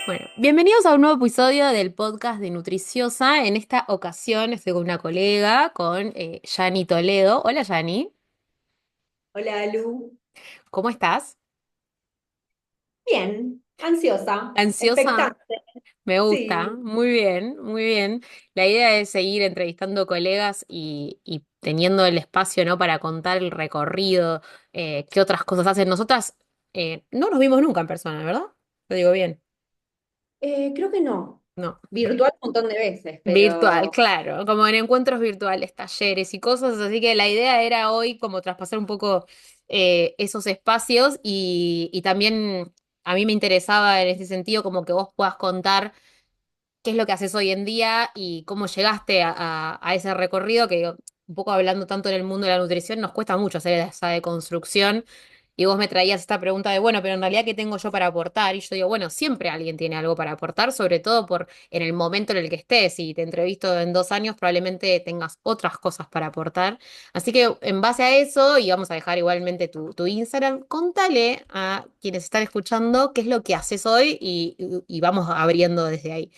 Bueno, bienvenidos a un nuevo episodio del podcast de Nutriciosa. En esta ocasión estoy con una colega, con Yani Toledo. Hola Yani, Hola, Lu. ¿cómo estás? Bien, ansiosa, ¿Ansiosa? expectante. Me gusta, Sí. muy bien, muy bien. La idea es seguir entrevistando colegas y teniendo el espacio, ¿no? Para contar el recorrido, qué otras cosas hacen. Nosotras no nos vimos nunca en persona, ¿verdad? Lo digo bien. Creo que no. No. Virtual un montón de veces, Virtual, pero claro, como en encuentros virtuales, talleres y cosas, así que la idea era hoy como traspasar un poco esos espacios y también a mí me interesaba en ese sentido como que vos puedas contar qué es lo que haces hoy en día y cómo llegaste a ese recorrido que un poco hablando tanto en el mundo de la nutrición nos cuesta mucho hacer esa deconstrucción. Y vos me traías esta pregunta de, bueno, pero en realidad, ¿qué tengo yo para aportar? Y yo digo, bueno, siempre alguien tiene algo para aportar, sobre todo por en el momento en el que estés. Si te entrevisto en 2 años, probablemente tengas otras cosas para aportar. Así que en base a eso, y vamos a dejar igualmente tu Instagram, contale a quienes están escuchando qué es lo que haces hoy y vamos abriendo desde ahí.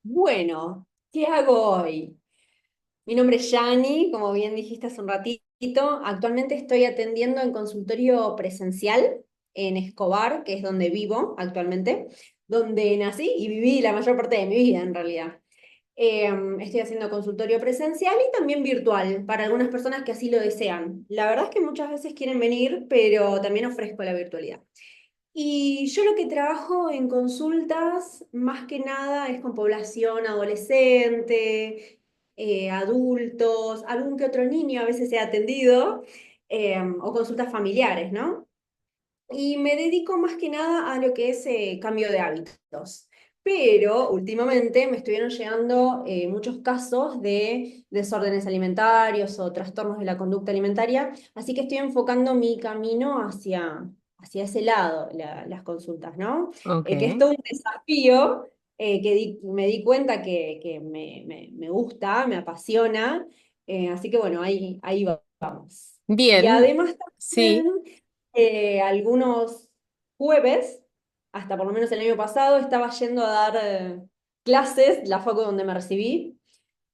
bueno, ¿qué hago hoy? Mi nombre es Yani, como bien dijiste hace un ratito. Actualmente estoy atendiendo en consultorio presencial en Escobar, que es donde vivo actualmente, donde nací y viví la mayor parte de mi vida en realidad. Estoy haciendo consultorio presencial y también virtual para algunas personas que así lo desean. La verdad es que muchas veces quieren venir, pero también ofrezco la virtualidad. Y yo lo que trabajo en consultas, más que nada, es con población adolescente, adultos, algún que otro niño a veces he atendido, o consultas familiares, ¿no? Y me dedico más que nada a lo que es cambio de hábitos. Pero últimamente me estuvieron llegando muchos casos de desórdenes alimentarios o trastornos de la conducta alimentaria, así que estoy enfocando mi camino hacia ese lado, las consultas, ¿no? Ok. Que es todo un desafío, me di cuenta que me gusta, me apasiona, así que bueno, ahí vamos. Y Bien, además sí. también algunos jueves, hasta por lo menos el año pasado, estaba yendo a dar clases, la facu donde me recibí,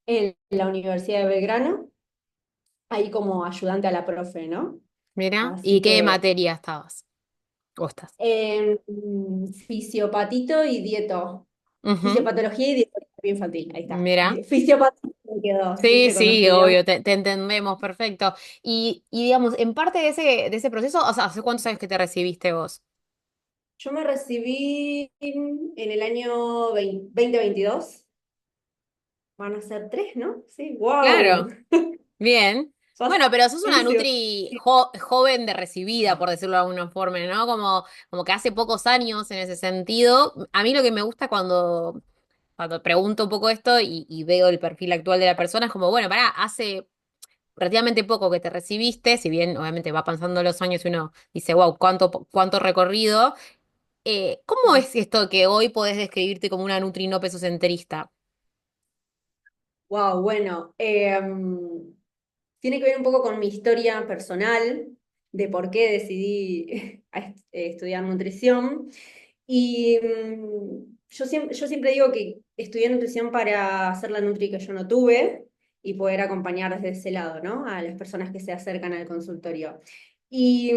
en la Universidad de Belgrano, ahí como ayudante a la profe, ¿no? Mira, ¿y Así qué que materia estabas? ¿O estás? en fisiopatito y dieto. Ujú. Fisiopatología y dietología infantil, ahí está. Mira. Fisiopatito me quedó, Sí, viste, cuando sí, estudiamos. obvio, te entendemos, perfecto. Y digamos, en parte de ese proceso, o sea, ¿hace cuántos años que te recibiste vos? Yo me recibí en el año 2022. Van a ser tres, ¿no? Sí, wow. Claro, bien. Fue Bueno, pero sos una buenísimo. Nutri joven de recibida, por decirlo de alguna forma, ¿no? Como que hace pocos años en ese sentido. A mí lo que me gusta cuando pregunto un poco esto y veo el perfil actual de la persona es como, bueno, pará, hace relativamente poco que te recibiste, si bien obviamente va pasando los años y uno dice, wow, cuánto recorrido. ¿Cómo es esto que hoy podés describirte como una Nutri no pesocentrista? Wow, bueno, tiene que ver un poco con mi historia personal de por qué decidí estudiar nutrición. Y yo siempre digo que estudié nutrición para hacer la nutri que yo no tuve y poder acompañar desde ese lado, ¿no? A las personas que se acercan al consultorio. Y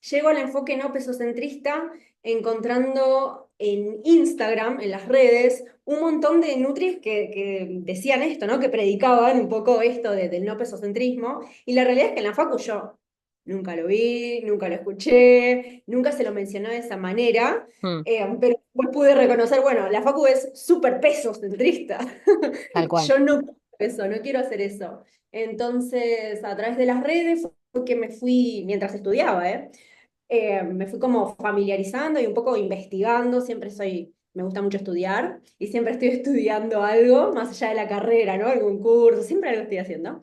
llego al enfoque no pesocentrista encontrando en Instagram, en las redes, un montón de nutris que decían esto, ¿no? Que predicaban un poco esto del no pesocentrismo. Y la realidad es que en la facu yo nunca lo vi, nunca lo escuché, nunca se lo mencionó de esa manera. Hmm, Pero después pude reconocer, bueno, la facu es súper pesocentrista. tal cual. Yo no quiero eso, no quiero hacer eso. Entonces, a través de las redes fue que me fui, mientras estudiaba, me fui como familiarizando y un poco investigando. Me gusta mucho estudiar y siempre estoy estudiando algo más allá de la carrera, ¿no? Algún curso, siempre algo estoy haciendo.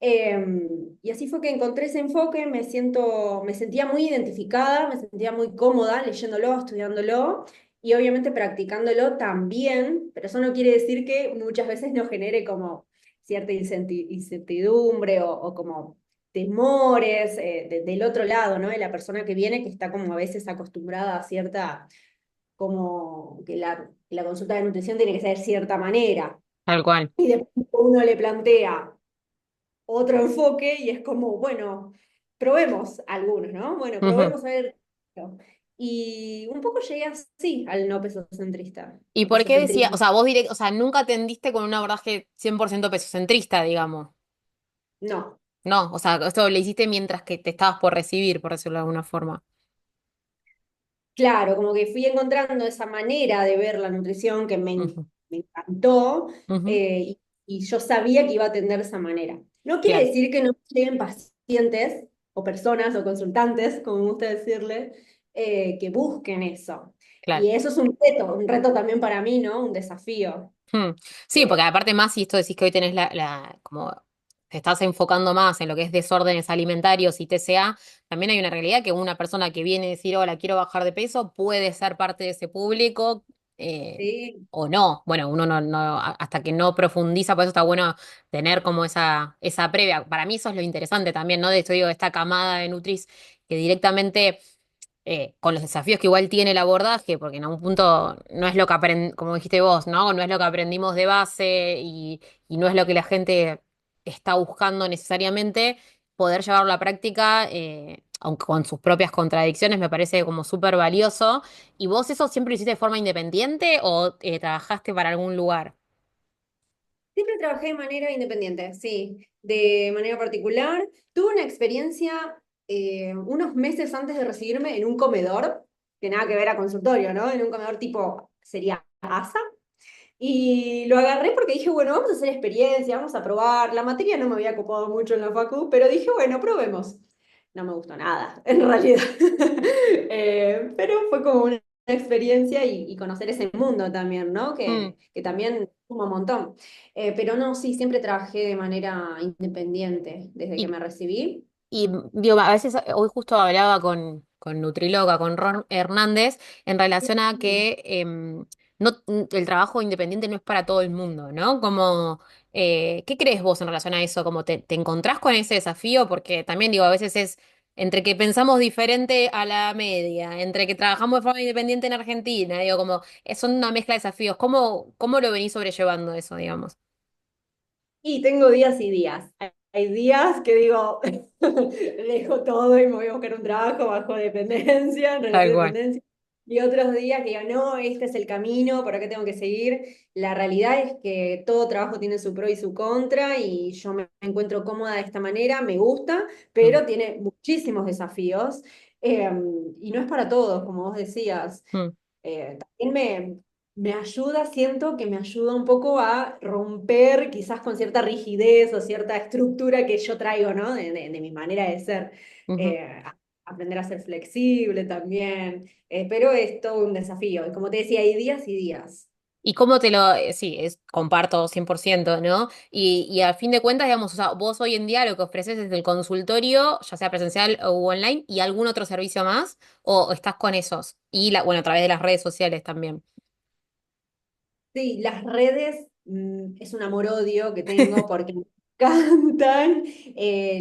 Y así fue que encontré ese enfoque, me sentía muy identificada, me sentía muy cómoda leyéndolo, estudiándolo y obviamente practicándolo también, pero eso no quiere decir que muchas veces no genere como cierta incertidumbre o como temores del otro lado, ¿no? De la persona que viene, que está como a veces acostumbrada a cierta, como que la consulta de nutrición tiene que ser de cierta manera. Tal cual. Y después uno le plantea otro enfoque y es como, bueno, probemos algunos, ¿no? Bueno, Ujú. probemos a ver. Y un poco llegué así al no pesocentrista. ¿Y O por qué decía, o pesocentrismo. sea, vos direct, o sea, nunca atendiste con un abordaje 100% pesocentrista, digamos? No. No, o sea, esto lo hiciste mientras que te estabas por recibir, por decirlo de alguna forma. Claro, como que fui encontrando esa manera de ver la nutrición que Ujú, me encantó, ujú, y yo sabía que iba a atender de esa manera. No quiere claro, decir que no lleguen pacientes o personas o consultantes, como me gusta decirle, que busquen eso. claro. Y eso es un reto también para mí, ¿no? Un desafío. Hmm. Sí, Eh, porque aparte más, si esto decís que hoy tenés como te estás enfocando más en lo que es desórdenes alimentarios y TCA, también hay una realidad que una persona que viene a decir, hola, quiero bajar de peso, puede ser parte de ese público, sí, o no. Bueno, uno hasta que no profundiza, por eso está bueno tener como esa previa. Para mí eso es lo interesante también, ¿no? De esto digo, esta camada de Nutris que directamente con los desafíos que igual tiene el abordaje, porque en algún punto no es lo que como dijiste vos, ¿no? No es lo que aprendimos de base y no es lo que la gente está buscando necesariamente, poder llevarlo a la práctica, aunque con sus propias contradicciones, me parece como súper valioso. ¿Y vos eso siempre lo hiciste de forma independiente o trabajaste para algún lugar? siempre trabajé de manera independiente, sí, de manera particular. Tuve una experiencia unos meses antes de recibirme en un comedor, que nada que ver a consultorio, ¿no? En un comedor tipo, sería ASA. Y lo agarré porque dije, bueno, vamos a hacer experiencia, vamos a probar. La materia no me había copado mucho en la facu, pero dije, bueno, probemos. No me gustó nada, en realidad. Pero fue como una experiencia y conocer ese mundo también, ¿no? Mm. Que también suma un montón. Pero no, sí, siempre trabajé de manera independiente desde que ¿Y me recibí. Y digo, a veces hoy justo hablaba con Nutriloga, con Ron Hernández, en relación a que no, el trabajo independiente no es para todo el mundo, ¿no? Como, ¿qué crees vos en relación a eso? Como te encontrás con ese desafío? Porque también digo, a veces es entre que pensamos diferente a la media, entre que trabajamos de forma independiente en Argentina, digo, como son una mezcla de desafíos. ¿Cómo lo venís sobrellevando eso, digamos? Y tengo días y días. Hay días que digo, dejo todo y me voy a buscar un trabajo bajo dependencia, en relación Tal de cual. dependencia. Y otros días que digo, no, este es el camino, por acá tengo que seguir. La realidad es que todo trabajo tiene su pro y su contra y yo me encuentro cómoda de esta manera, me gusta, Mm, pero tiene muchísimos desafíos. eh, y no es para todos, como vos decías. mm, También me ayuda, siento que me ayuda un poco a romper quizás con cierta rigidez o cierta estructura que yo traigo, ¿no? De mi manera de ser. ujú. Aprender a ser flexible también, pero es todo un desafío. Y como te decía, hay días y días. ¿Y cómo sí, comparto 100%, ¿no? Y a fin de cuentas, digamos, o sea, vos hoy en día lo que ofreces es el consultorio, ya sea presencial o online, y algún otro servicio más, o estás con esos, y bueno, a través de las redes sociales también. Sí, las redes es un amor-odio que tengo porque me encantan,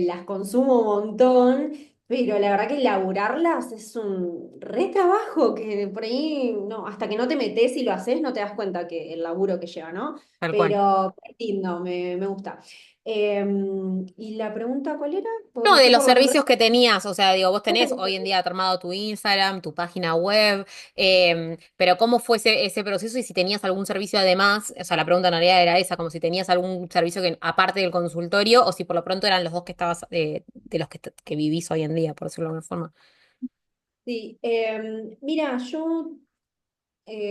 las consumo un montón, pero la verdad que elaborarlas es un re trabajo que por ahí, no, hasta que no te metes y lo haces no te das cuenta que el laburo que lleva, ¿no? Tal cual. Pero es lindo, me gusta. ¿Y la pregunta cuál era? No, ¿Por de qué los por las redes? servicios que tenías, o sea, digo, vos tenés hoy en día armado tu Instagram, tu página web, pero ¿cómo fue ese proceso y si tenías algún servicio además? O sea, la pregunta en realidad era esa, como si tenías algún servicio que aparte del consultorio o si por lo pronto eran los dos que estabas, de los que vivís hoy en día, por decirlo de alguna forma. Sí, mira, yo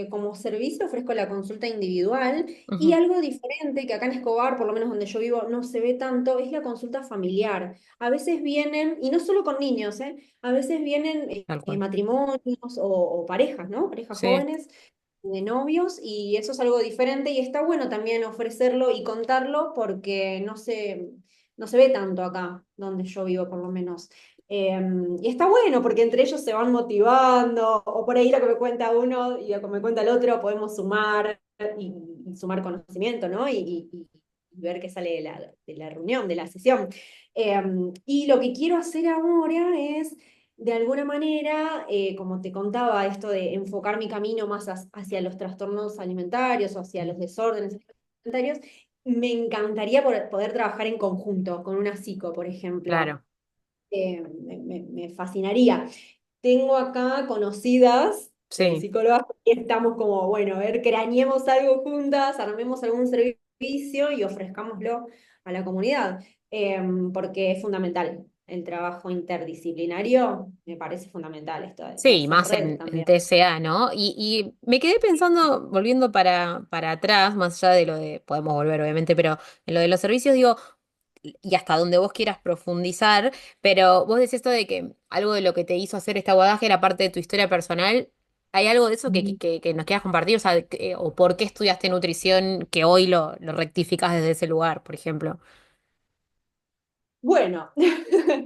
como servicio ofrezco la consulta individual y Ujú, algo diferente que acá en Escobar, por lo menos donde yo vivo, no se ve tanto, es la consulta familiar. A veces vienen, y no solo con niños, a veces vienen tal cual. matrimonios o parejas, ¿no? Parejas Sí. jóvenes de novios y eso es algo diferente y está bueno también ofrecerlo y contarlo porque no se ve tanto acá, donde yo vivo por lo menos. Y está bueno porque entre ellos se van motivando, o por ahí lo que me cuenta uno y lo que me cuenta el otro, podemos sumar y sumar conocimiento, ¿no? y ver qué sale de la reunión, de la sesión. Y lo que quiero hacer ahora es, de alguna manera, como te contaba, esto de enfocar mi camino más hacia los trastornos alimentarios o hacia los desórdenes alimentarios, me encantaría poder trabajar en conjunto con una psico, por ejemplo. Claro. Me fascinaría. Tengo acá conocidas Sí. psicólogas y estamos como, bueno, a ver, craneemos algo juntas, armemos algún servicio y ofrezcámoslo a la comunidad, porque es fundamental. El trabajo interdisciplinario me parece fundamental, esto de Sí, hacer más red en también. TCA, ¿no? Y me quedé pensando, volviendo para atrás, más allá de lo de, podemos volver obviamente, pero en lo de los servicios, digo, y hasta donde vos quieras profundizar, pero vos decís esto de que algo de lo que te hizo hacer este abordaje era parte de tu historia personal. ¿Hay algo de eso que nos quieras compartir? O sea, o por qué estudiaste nutrición que hoy lo rectificas desde ese lugar, por ejemplo. Bueno,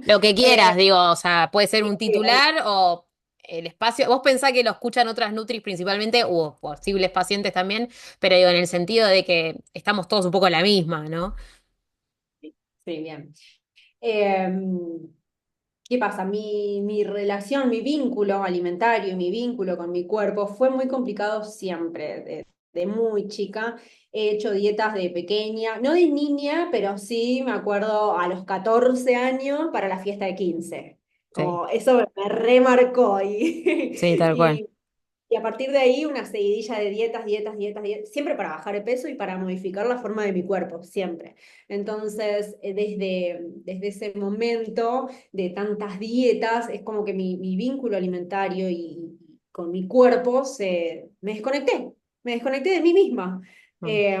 Lo que eh, quieras, digo, o sea, puede ser un eh, titular o el espacio. Vos pensás que lo escuchan otras nutris principalmente, o posibles pacientes también, pero digo, en el sentido de que estamos todos un poco en la misma, ¿no? sí, bien. Em, ¿Qué pasa? Mi relación, mi vínculo alimentario, mi vínculo con mi cuerpo fue muy complicado siempre, de muy chica. He hecho dietas de pequeña, no de niña, pero sí me acuerdo a los 14 años para la fiesta de 15. Sí, Como eso me remarcó sí, tal cual. y y a partir de ahí una seguidilla de dietas, siempre para bajar de peso y para modificar la forma de mi cuerpo, siempre. Entonces, desde ese momento de tantas dietas, es como que mi vínculo alimentario y con mi cuerpo me desconecté de mí misma. Mm. Eh,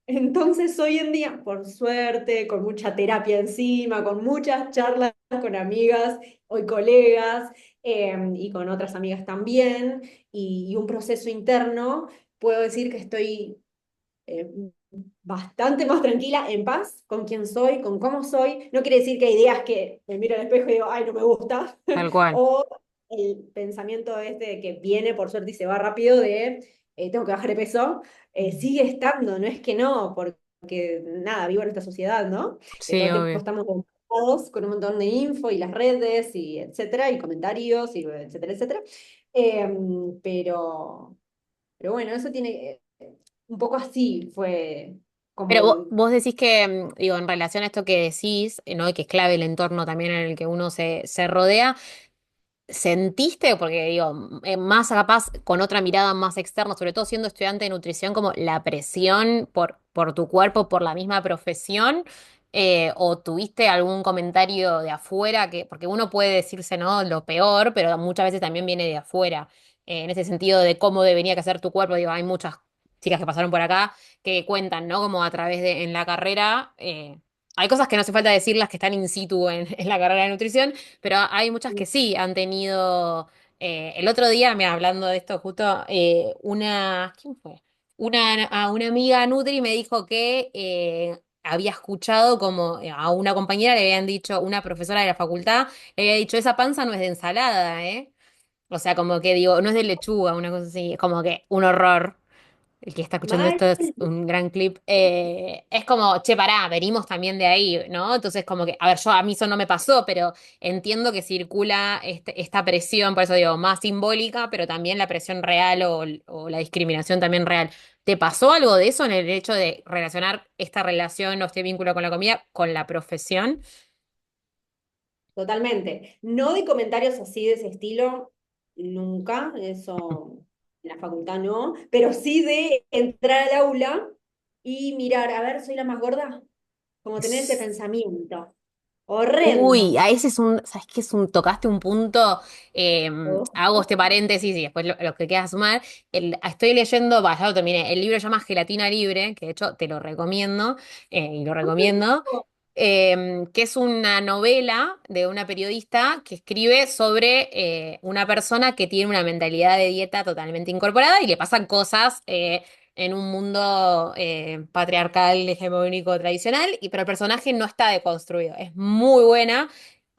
entonces, hoy en día, por suerte, con mucha terapia encima, con muchas charlas con amigas, hoy colegas, y con otras amigas también y un proceso interno, puedo decir que estoy eh, bastante más tranquila, en paz con quién soy, con cómo soy. No quiere decir que hay días que me miro al espejo y digo, ay, no me gusta. Tal cual. O el pensamiento este de que viene por suerte y se va rápido de tengo que bajar de peso, sigue estando, no es que no, porque nada, vivo en esta sociedad, ¿no? Que todo Sí, el tiempo obvio. estamos bombardeados con un montón de info y las redes y etcétera, y comentarios y etcétera, etcétera. Pero, pero bueno, eso tiene, un poco así fue Pero como, vos decís que, digo, en relación a esto que decís, ¿no? Y que es clave el entorno también en el que uno se rodea. ¿Sentiste, porque digo, más capaz con otra mirada más externa, sobre todo siendo estudiante de nutrición, como la presión por tu cuerpo, por la misma profesión? ¿O tuviste algún comentario de afuera? Porque uno puede decirse, ¿no? Lo peor, pero muchas veces también viene de afuera. En ese sentido de cómo debería que ser tu cuerpo, digo, hay muchas chicas que pasaron por acá que cuentan, ¿no? Como a través de, en la carrera, hay cosas que no hace falta decirlas que están in situ en la carrera de nutrición, pero hay muchas que sí han tenido. El otro día, mira, hablando de esto, justo ¿quién fue? Una amiga Nutri me dijo que había escuchado como a una compañera le habían dicho, una profesora de la facultad, le había dicho, esa panza no es de ensalada, ¿eh? O sea, como que digo, no es de lechuga, una cosa así, es como que un horror. El que está escuchando mal. esto es un gran clip. Es como, che, pará, venimos también de ahí, ¿no? Entonces, como que, a ver, a mí eso no me pasó, pero entiendo que circula esta presión, por eso digo, más simbólica, pero también la presión real o la discriminación también real. ¿Te pasó algo de eso en el hecho de relacionar esta relación o este vínculo con la comida con la profesión? Totalmente. No de comentarios así de ese estilo, nunca, eso en la facultad no, pero sí de entrar al aula y mirar, a ver, soy la más gorda, como tener ese pensamiento. Uy, Horrendo. a ese es ¿sabes qué es tocaste un punto? eh, Oh. Hago este paréntesis y después lo que queda sumar. Estoy leyendo, ya lo terminé, el libro se llama Gelatina Libre, que de hecho te lo recomiendo, y lo recomiendo, que es una novela de una periodista que escribe sobre una persona que tiene una mentalidad de dieta totalmente incorporada y le pasan cosas en un mundo patriarcal, hegemónico, tradicional, pero el personaje no está deconstruido. Es muy buena.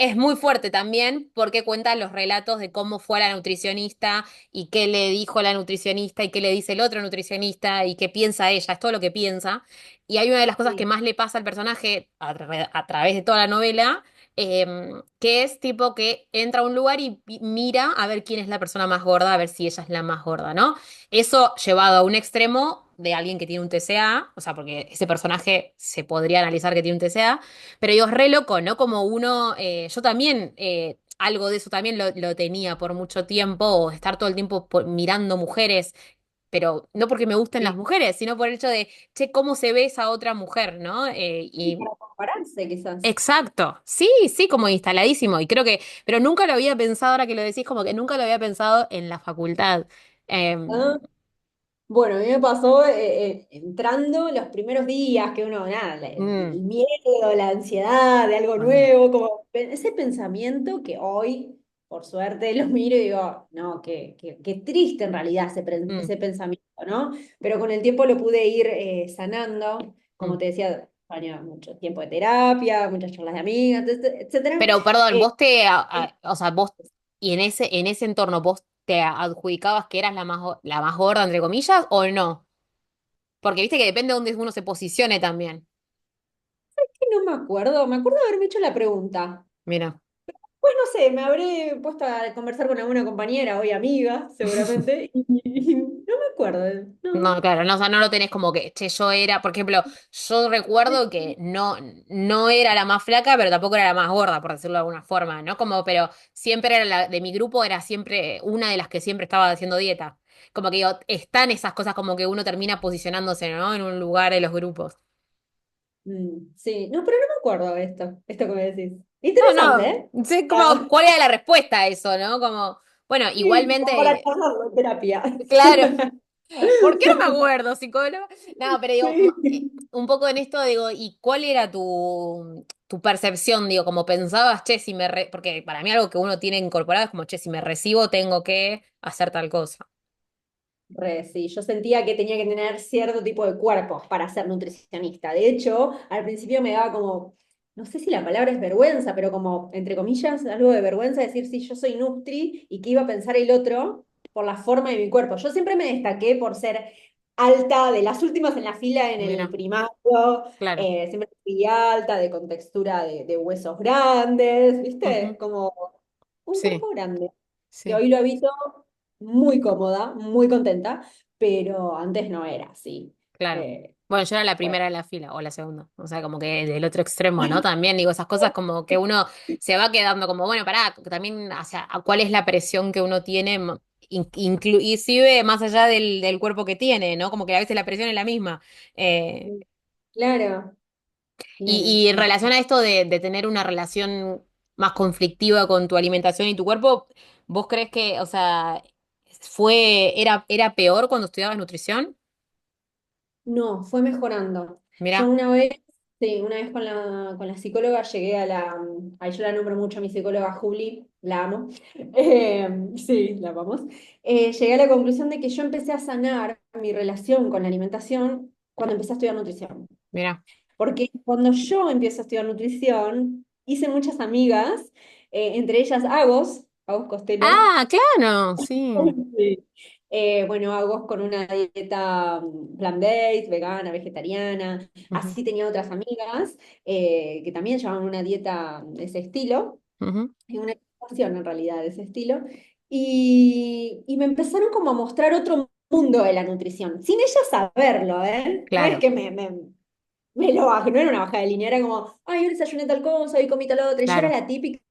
es muy fuerte también porque cuenta los relatos de cómo fue a la nutricionista y qué le dijo la nutricionista y qué le dice el otro nutricionista y qué piensa ella, es todo lo que piensa. Y hay una de las cosas que Sí, más le pasa al personaje a través de toda la novela, que es tipo que entra a un lugar y mira a ver quién es la persona más gorda, a ver si ella es la más gorda, ¿no? Eso llevado a un extremo de alguien que tiene un TCA, o sea, porque ese personaje se podría analizar que tiene un TCA, pero digo, es re loco, ¿no? Como uno, yo también, algo de eso también lo tenía por mucho tiempo, o estar todo el tiempo mirando mujeres, pero no porque me gusten las sí. mujeres, sino por el hecho de, che, ¿cómo se ve esa otra mujer, ¿no? Sí, Y para compararse quizás. exacto, sí, sí, como instaladísimo, y creo que, pero nunca lo había pensado, ahora que lo decís, como que nunca lo había pensado en la facultad. Ah, bueno, a mí me pasó entrando los primeros días que uno, nada, Mm, el miedo, la ansiedad de algo mm, nuevo, como ese pensamiento que hoy, por suerte, lo miro y digo, no, qué triste en realidad mm, ese pensamiento, ¿no? Pero con el tiempo lo pude ir sanando, como mm. te decía, año, mucho tiempo de terapia, muchas charlas de amigas, etcétera. Pero perdón, Eh, vos o sea, vos, y en ese entorno, vos te adjudicabas que eras la más gorda, entre comillas, o no? Porque viste que depende de dónde uno se posicione también. no me acuerdo de haberme hecho la pregunta. Mira. Pues no sé, me habré puesto a conversar con alguna compañera, hoy amiga, seguramente, y no me acuerdo, No, no. claro, no, o sea, no lo tenés como que, che, yo era, por ejemplo, yo recuerdo que no era la más flaca, pero tampoco era la más gorda, por decirlo de alguna forma, ¿no? Como, pero siempre era de mi grupo, era siempre una de las que siempre estaba haciendo dieta. Como que digo, están esas cosas como que uno termina posicionándose, ¿no? En un lugar de los grupos. Sí, no, pero no me acuerdo de esto que me decís. No, Interesante, no, ¿eh? sé como, Ah, ¿cuál era la respuesta a eso, no? Como, bueno, sí, como para igualmente, charlarlo en terapia. claro. ¿Por qué no me acuerdo, psicólogo? No, pero digo, Sí. un poco en esto digo, ¿y cuál era tu percepción? Digo, como pensabas, che, si porque para mí algo que uno tiene incorporado es como, che, si me recibo tengo que hacer tal cosa. Re, sí, yo sentía que tenía que tener cierto tipo de cuerpo para ser nutricionista. De hecho, al principio me daba como, no sé si la palabra es vergüenza, pero como, entre comillas, algo de vergüenza decir si yo soy Nutri y qué iba a pensar el otro por la forma de mi cuerpo. Yo siempre me destaqué por ser alta, de las últimas en la fila en el Mira, primario, claro. siempre fui alta, de contextura de huesos grandes, ¿viste? Ujú. Como un Sí, cuerpo grande, que sí, hoy lo habito muy cómoda, muy contenta, pero antes no era así. claro. Eh, Bueno, yo era la bueno, primera de la fila, o la segunda. O sea, como que del otro extremo, ¿no? También digo, esas cosas como que uno se va quedando como, bueno, pará, también, o sea, ¿cuál es la presión que uno tiene, inclusive más allá del cuerpo que tiene, ¿no? Como que a veces la presión es la misma. Eh, claro, claro. y en relación a esto de tener una relación más conflictiva con tu alimentación y tu cuerpo, ¿vos crees que, o sea, era peor cuando estudiabas nutrición? No, fue mejorando. Yo Mira, una vez, sí, una vez con la psicóloga llegué a ahí yo la nombro mucho a mi psicóloga Juli, la amo. Sí, la amamos. Llegué a la conclusión de que yo empecé a sanar mi relación con la alimentación cuando empecé a estudiar nutrición. mira. Porque cuando yo empiezo a estudiar nutrición, hice muchas amigas, entre ellas Agos Costello. Ah, claro, sí. Sí. Bueno, Agos con una dieta plant-based, vegana, vegetariana. Ujú, Así tenía otras amigas que también llevaban una dieta de ese estilo, ujú, y una alimentación en realidad de ese estilo. Y me empezaron como a mostrar otro mundo de la nutrición, sin ellas saberlo, ¿eh? No es claro, que me lo bajé, no era una bajada de línea, era como, ay, hoy desayuné tal cosa, hoy comí tal otra, y yo era claro. la típica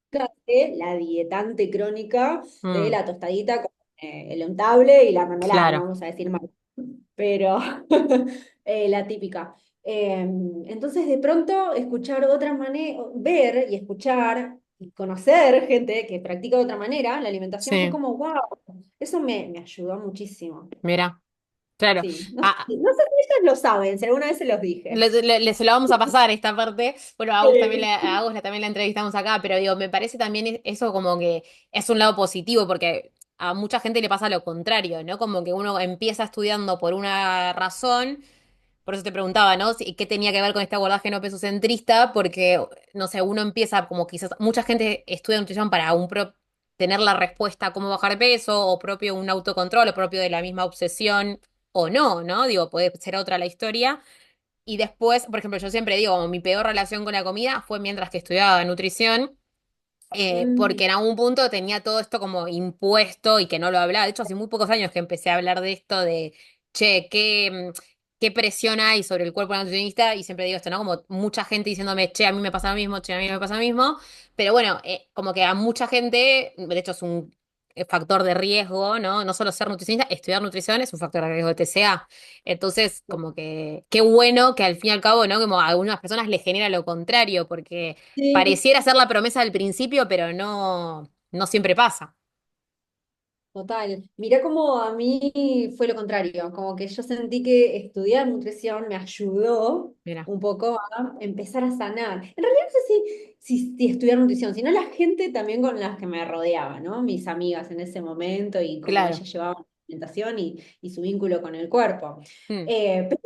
de la dietante crónica de Mm, la tostadita con el untable y la mermelada, no claro, vamos a decir mal, pero la típica. Entonces, de pronto, escuchar otra manera, ver y escuchar y conocer gente que practica de otra manera la alimentación fue sí, como, wow, eso me ayudó muchísimo. mira, claro. Sí, Ah, no sé si ellos lo saben, si alguna vez se los dije. se lo vamos a pasar esta parte. Bueno, a Agus también Sí. también la entrevistamos acá, pero digo, me parece también eso como que es un lado positivo, porque a mucha gente le pasa lo contrario, ¿no? Como que uno empieza estudiando por una razón. por eso te preguntaba, ¿no? ¿Qué tenía que ver con este abordaje no pesocentrista? Porque, no sé, uno empieza como quizás, mucha gente estudia nutrición para tener la respuesta a cómo bajar peso, o propio un autocontrol, o propio de la misma obsesión, o no, ¿no? Digo, puede ser otra la historia. Y después, por ejemplo, yo siempre digo, mi peor relación con la comida fue mientras que estudiaba nutrición, Mm, porque en algún punto tenía todo esto como impuesto y que no lo hablaba. De hecho, hace muy pocos años que empecé a hablar de esto de, che, qué presión hay sobre el cuerpo del nutricionista, y siempre digo esto, ¿no? Como mucha gente diciéndome, che, a mí me pasa lo mismo, che, a mí me pasa lo mismo, pero bueno, como que a mucha gente, de hecho es un factor de riesgo, ¿no? No solo ser nutricionista, estudiar nutrición es un factor de riesgo de TCA. Entonces, como que qué bueno que al fin y al cabo, ¿no? Como a algunas personas les genera lo contrario, porque sí. pareciera ser la promesa del principio, pero no, no siempre pasa. Total. Mirá cómo a mí fue lo contrario, como que yo sentí que estudiar nutrición me ayudó Mira, un poco a empezar a sanar. En realidad no sé si estudiar nutrición, sino la gente también con las que me rodeaba, ¿no? Mis amigas en ese momento y cómo claro. ellas llevaban la alimentación y su vínculo con el cuerpo. Mm, Pero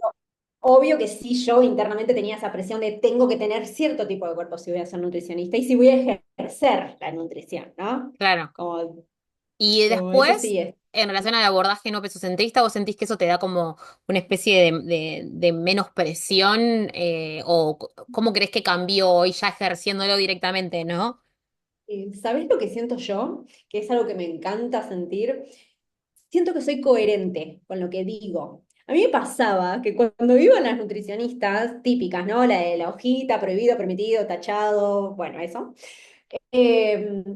obvio que sí, yo internamente tenía esa presión de tengo que tener cierto tipo de cuerpo si voy a ser nutricionista y si voy a ejercer la nutrición, ¿no? claro. Como, Y como eso después, sí es. en relación al abordaje no pesocentrista, ¿vos sentís que eso te da como una especie de menos presión? ¿O cómo crees que cambió hoy ya ejerciéndolo directamente, no? ¿Sabés lo que siento yo? Que es algo que me encanta sentir. Siento que soy coherente con lo que digo. A mí me pasaba que cuando iban las nutricionistas típicas, ¿no? La de la hojita, prohibido, permitido, tachado, bueno, eso.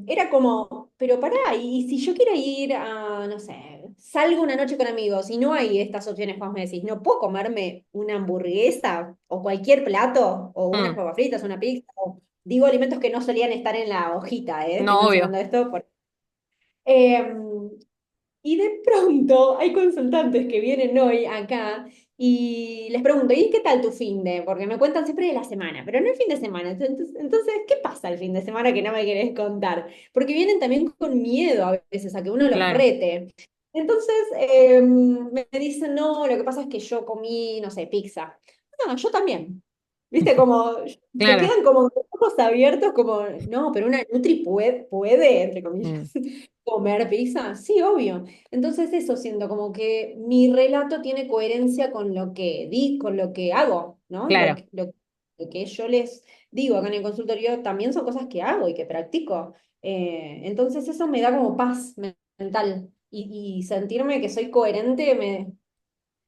Era como, pero pará, y si yo quiero ir a, no sé, salgo una noche con amigos y no hay estas opciones que vos me decís, no puedo comerme una hamburguesa o cualquier plato o unas Mm, papas fritas, una pizza, o digo alimentos que no solían estar en la hojita, ¿eh? Estoy no, obvio. mencionando esto Eh, y de pronto hay consultantes que vienen hoy acá y les pregunto, ¿y qué tal tu fin de? Porque me cuentan siempre de la semana, pero no el fin de semana. Entonces, ¿qué pasa el fin de semana que no me querés contar? Porque vienen también con miedo a veces a que uno los Claro. rete. Entonces, me dicen, no, lo que pasa es que yo comí, no sé, pizza. No, yo también. ¿Viste? Como se Claro. quedan como con ojos abiertos, como, no, pero una Nutri puede, entre comillas, Mm, comer pizza. Sí, obvio. Entonces eso siento como que mi relato tiene coherencia con lo que di, con lo que hago, ¿no? claro. Lo que yo les digo acá en el consultorio también son cosas que hago y que practico. Entonces eso me da como paz mental y sentirme que soy coherente me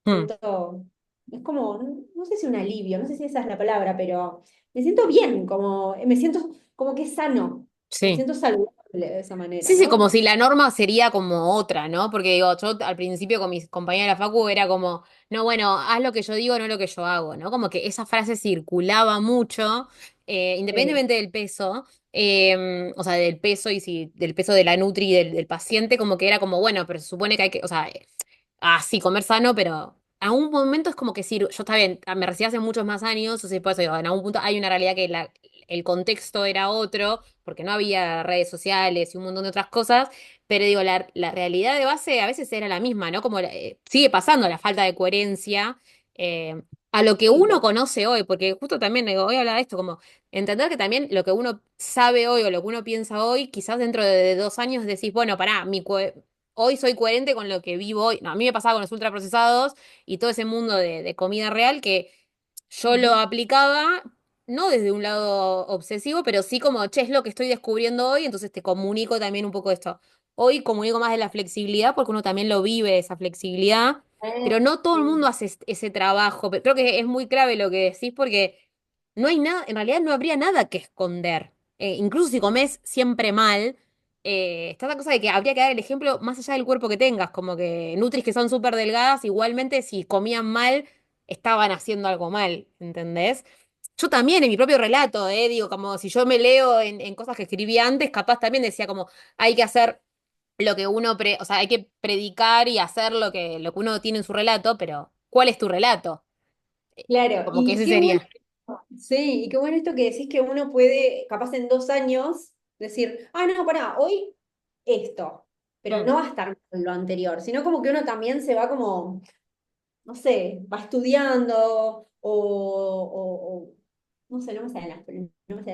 Mm, siento, es como, no sé si un alivio, no sé si esa es la palabra, pero me siento bien, como, me siento como que sano, me sí. siento saludable de esa manera, Sí, sí, como ¿no? si la norma sería como otra, ¿no? Porque digo, yo al principio con mis compañeros de la facu era como, no, bueno, haz lo que yo digo, no lo que yo hago, ¿no? Como que esa frase circulaba mucho, Sí. independientemente del peso, o sea, del peso y si, del peso de la nutri y del paciente, como que era como, bueno, pero se supone que hay que, o sea, sí, comer sano, pero en algún momento es como que sí, yo está bien, me recibí hace muchos más años, o sea, por eso digo, en algún punto hay una realidad que el contexto era otro, porque no había redes sociales y un montón de otras cosas, pero digo, la realidad de base a veces era la misma, ¿no? Como sigue pasando la falta de coherencia, eh, a lo que Sí, uno conoce hoy, porque justo también digo, hoy hablaba de esto, como entender que también lo que uno sabe hoy o lo que uno piensa hoy, quizás dentro de 2 años decís, bueno, pará, hoy soy coherente con lo que vivo hoy. No, a mí me pasaba con los ultraprocesados y todo ese mundo de comida real que yo lo ujú, aplicaba, no desde un lado obsesivo, pero sí como, che, es lo que estoy descubriendo hoy, entonces te comunico también un poco esto. Hoy comunico más de la flexibilidad porque uno también lo vive, esa flexibilidad, pero no todo el mundo sí, hace ese trabajo. Pero creo que es muy clave lo que decís porque no hay nada, en realidad no habría nada que esconder. Incluso si comes siempre mal, está la cosa de que habría que dar el ejemplo más allá del cuerpo que tengas, como que nutris que son súper delgadas, igualmente si comían mal, estaban haciendo algo mal, ¿entendés? Yo también en mi propio relato, digo, como si yo me leo en cosas que escribí antes, capaz también decía como hay que hacer lo que uno, o sea, hay que predicar y hacer lo que uno tiene en su relato, pero ¿cuál es tu relato? claro. Como que Y ese qué bueno, sería. sí, y qué bueno esto que decís que uno puede, capaz en 2 años, decir, ah, no, pará, hoy esto, pero Mm, no va a estar mal lo anterior, sino como que uno también se va como no sé, va estudiando no sé, no me sale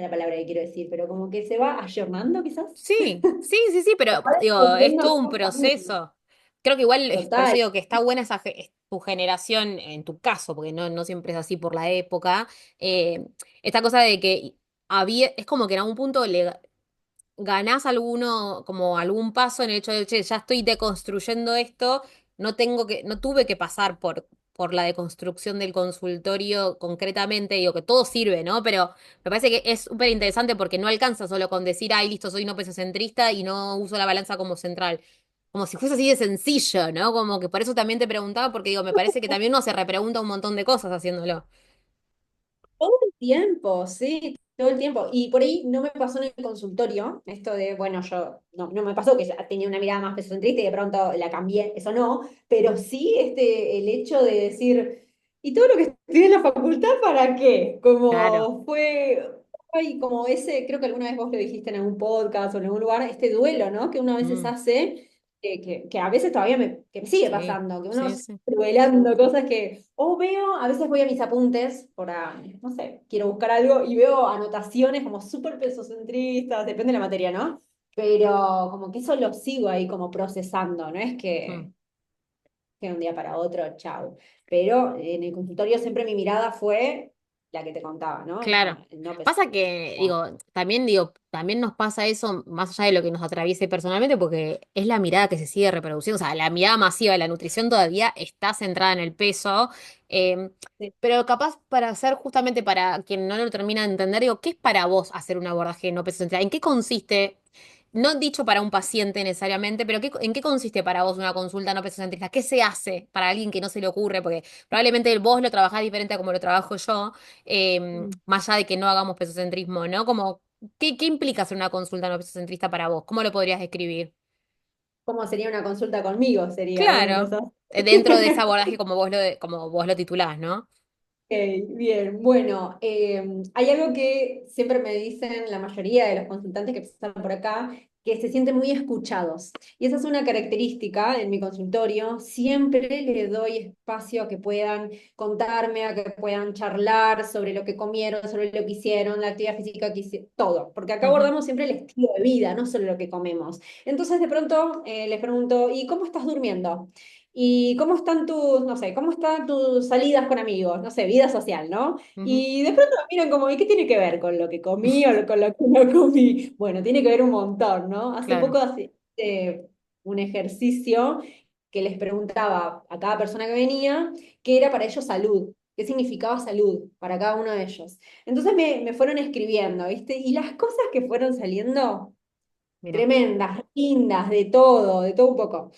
la palabra que quiero decir, pero como que se va ayornando quizás. Sí, sí, sí, sí, pero Va digo, es descubriendo todo un nuevos caminos. proceso. Creo que igual, por eso Total. digo que está buena tu generación, en tu caso, porque no siempre es así por la época, eh, esta cosa de que es como que en algún punto ganás como algún paso en el hecho de, che, ya estoy deconstruyendo esto, no tuve que pasar por la deconstrucción del consultorio concretamente, digo que todo sirve, ¿no? Pero me parece que es súper interesante porque no alcanza solo con decir, ay, listo, soy no pesocentrista y no uso la balanza como central. Como si fuese así de sencillo, ¿no? Como que por eso también te preguntaba, porque digo, me parece que también uno se repregunta un montón de cosas haciéndolo. Todo el tiempo, sí, todo el tiempo. Y por ahí no me pasó en el consultorio, esto de, bueno, yo, no me pasó que ya tenía una mirada más pesocentrista y de pronto la cambié, eso no, pero sí el hecho de decir, ¿y todo lo que estudié en la facultad para qué? Claro. Como fue, ay, como ese, creo que alguna vez vos lo dijiste en algún podcast o en algún lugar, este duelo, ¿no? Que uno a veces Mm, hace, que a veces todavía que me sigue sí, pasando, que uno sí, sí. duelando cosas que, o veo, a veces voy a mis apuntes, no sé, quiero buscar algo y veo anotaciones como súper pesocentristas, depende de la materia, ¿no? Pero como que eso lo sigo ahí como procesando, no es Mm. que de un día para otro, chau. Pero en el consultorio siempre mi mirada fue la que te contaba, ¿no? Claro. No Pasa que, digo, también nos pasa eso más allá de lo que nos atraviese personalmente, porque es la mirada que se sigue reproduciendo. O sea, la mirada masiva de la nutrición todavía está centrada en el peso. eh, Sí. pero capaz para hacer, justamente para quien no lo termina de entender, digo, ¿qué es para vos hacer un abordaje no peso centrado? ¿En qué consiste? No dicho para un paciente necesariamente, pero ¿en qué consiste para vos una consulta no pesocentrista? ¿Qué se hace para alguien que no se le ocurre? Porque probablemente vos lo trabajás diferente a como lo trabajo yo, más allá de que no hagamos pesocentrismo, ¿no? Como, ¿qué implica hacer una consulta no pesocentrista para vos? ¿Cómo lo podrías describir? ¿Cómo sería una consulta conmigo? Sería una Claro, cosa. dentro de ese abordaje como vos lo titulás, ¿no? Ok, bien, bueno, hay algo que siempre me dicen la mayoría de los consultantes que pasan por acá, que se sienten muy escuchados. Y esa es una característica en mi consultorio. Siempre le doy espacio a que puedan contarme, a que puedan charlar sobre lo que comieron, sobre lo que hicieron, la actividad física que hicieron, todo. Porque acá Ujú, abordamos siempre el estilo de vida, no solo lo que comemos. Entonces de pronto les pregunto, ¿y cómo estás durmiendo? ¿Y cómo están tus, no sé, cómo están tus salidas con amigos? No sé, vida social, ¿no? ujú. Y de pronto me miran como, ¿y qué tiene que ver con lo que comí o con lo que no comí? Bueno, tiene que ver un montón, ¿no? Hace Claro. poco un ejercicio que les preguntaba a cada persona que venía qué era para ellos salud, qué significaba salud para cada uno de ellos. Entonces me fueron escribiendo, ¿viste? Y las cosas que fueron saliendo Mira. tremendas, lindas, de todo un poco.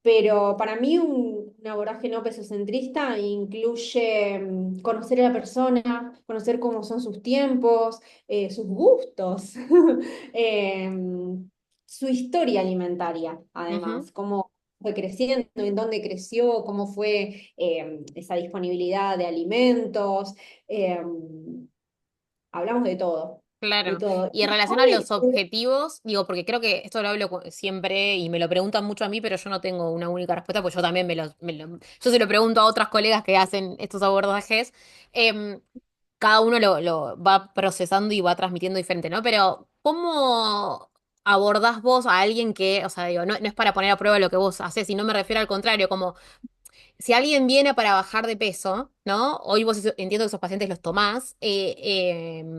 Pero para mí un abordaje no pesocentrista incluye conocer a la persona, conocer cómo son sus tiempos, sus gustos, su historia alimentaria, Ujú, además, cómo fue creciendo, en dónde creció, cómo fue esa disponibilidad de alimentos. Hablamos de todo, de claro. todo. Y en relación a los objetivos, digo, porque creo que esto lo hablo siempre y me lo preguntan mucho a mí, pero yo no tengo una única respuesta, pues yo también yo se lo pregunto a otras colegas que hacen estos abordajes. Em, Cada uno lo va procesando y va transmitiendo diferente, ¿no? Pero, ¿cómo abordás vos a alguien que, o sea, digo, no es para poner a prueba lo que vos haces, sino me refiero al contrario, como si alguien viene para bajar de peso, ¿no? Hoy vos entiendo que esos pacientes los tomás,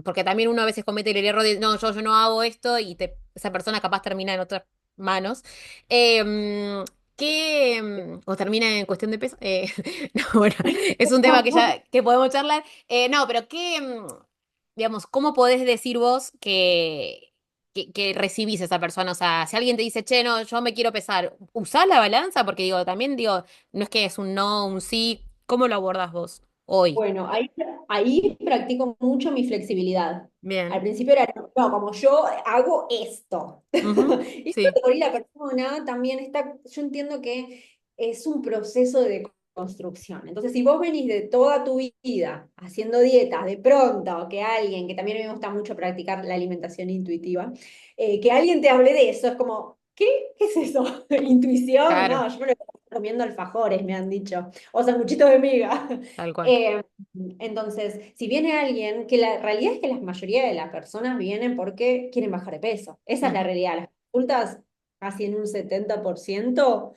porque también uno a veces comete el error de, no, yo no hago esto y esa persona capaz termina en otras manos. Eh, o termina en cuestión de peso. No, bueno, es un tema que ya que podemos charlar. No, pero digamos, ¿cómo podés decir vos que recibís a esa persona? O sea, si alguien te dice, che, no, yo me quiero pesar, ¿usás la balanza? Porque digo, también digo, no es que es un no, un sí. ¿Cómo lo abordás vos hoy? Bueno, ahí practico mucho mi flexibilidad. Al Bien. principio era, no, como yo hago esto. Ujú, Y sí. por ahí la persona también está, yo entiendo que es un proceso de construcción. Entonces, si vos venís de toda tu vida haciendo dietas, de pronto que alguien, que también a mí me gusta mucho practicar la alimentación intuitiva, que alguien te hable de eso, es como, ¿qué es eso? ¿Intuición? Claro, No, yo me lo estoy comiendo alfajores, me han dicho, o sanguchitos de miga. tal cual. Eh, entonces, si viene alguien, que la realidad es que la mayoría de las personas vienen porque quieren bajar de peso. Esa es la Ujú, realidad. Las consultas, casi en un 70%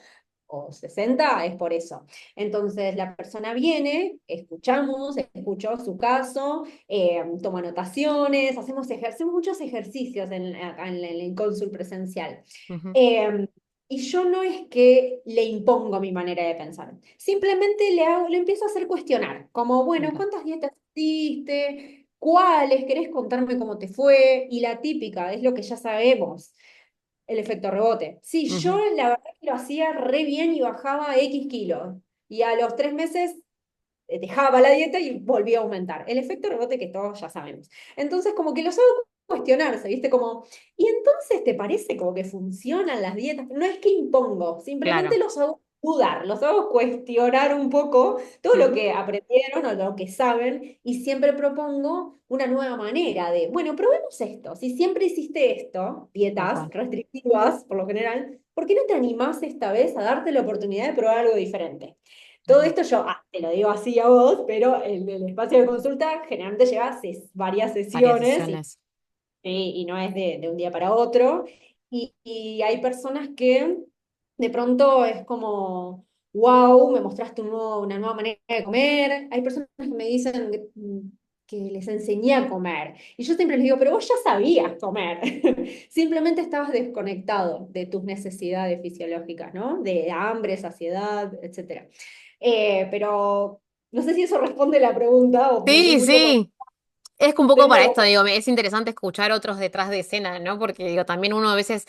o 60 es por eso. Entonces, la persona viene, escuchamos, escuchó su caso, toma anotaciones, hacemos muchos ejercicios acá en el cónsul presencial. ujú, Eh, y yo no es que le impongo mi manera de pensar, simplemente le empiezo a hacer cuestionar, como, bueno, bien, ¿cuántas dietas hiciste? ¿Cuáles? ¿Querés contarme cómo te fue? Y la típica, es lo que ya sabemos, el efecto rebote. Sí, yo ujú, la verdad que lo hacía re bien y bajaba X kilos. Y a los 3 meses dejaba la dieta y volvía a aumentar. El efecto rebote que todos ya sabemos. Entonces, como que los hago cuestionarse, ¿viste? Como, ¿y entonces te parece como que funcionan las dietas? No es que impongo, simplemente claro. los hago dudar, los hago cuestionar un poco todo lo Ujú, que aprendieron o lo que saben y siempre propongo una nueva manera de, bueno, probemos esto. Si siempre hiciste esto, tal dietas cual. restrictivas por lo general, ¿por qué no te animás esta vez a darte la oportunidad de probar algo diferente? Todo Ujú. esto yo te lo digo así a vos, pero el espacio de consulta generalmente lleva varias Varias sesiones sesiones. y no es de un día para otro. Y hay personas que de pronto es como, wow, me mostraste una nueva manera de comer. Hay personas que me dicen que les enseñé a comer. Y yo siempre les digo, pero vos ya sabías comer. Simplemente estabas desconectado de tus necesidades fisiológicas, ¿no? De hambre, saciedad, etcétera. Pero no sé si eso responde la pregunta o me fui Sí, mucho por... sí. Es que un poco para esto, Pero digo, es interesante escuchar otros detrás de escena, ¿no? Porque digo, también uno a veces,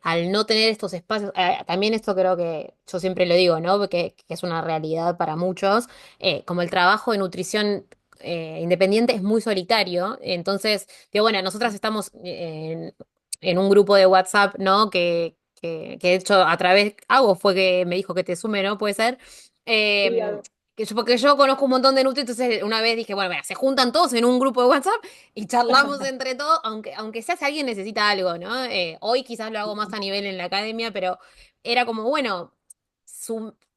al no tener estos espacios, también esto creo que yo siempre lo digo, ¿no? Que es una realidad para muchos, como el trabajo de nutrición independiente es muy solitario, entonces, digo, bueno, nosotras estamos en un grupo de WhatsApp, ¿no? Que de hecho a través, Hago fue que me dijo que te sume, ¿no? Puede ser. sí, Em, porque yo conozco un montón de Nutri, entonces una vez dije, bueno, mira, se juntan todos en un grupo de WhatsApp y charlamos entre todos, aunque sea si alguien necesita algo, ¿no? Hoy quizás lo hago más a nivel en la academia, pero era como, bueno,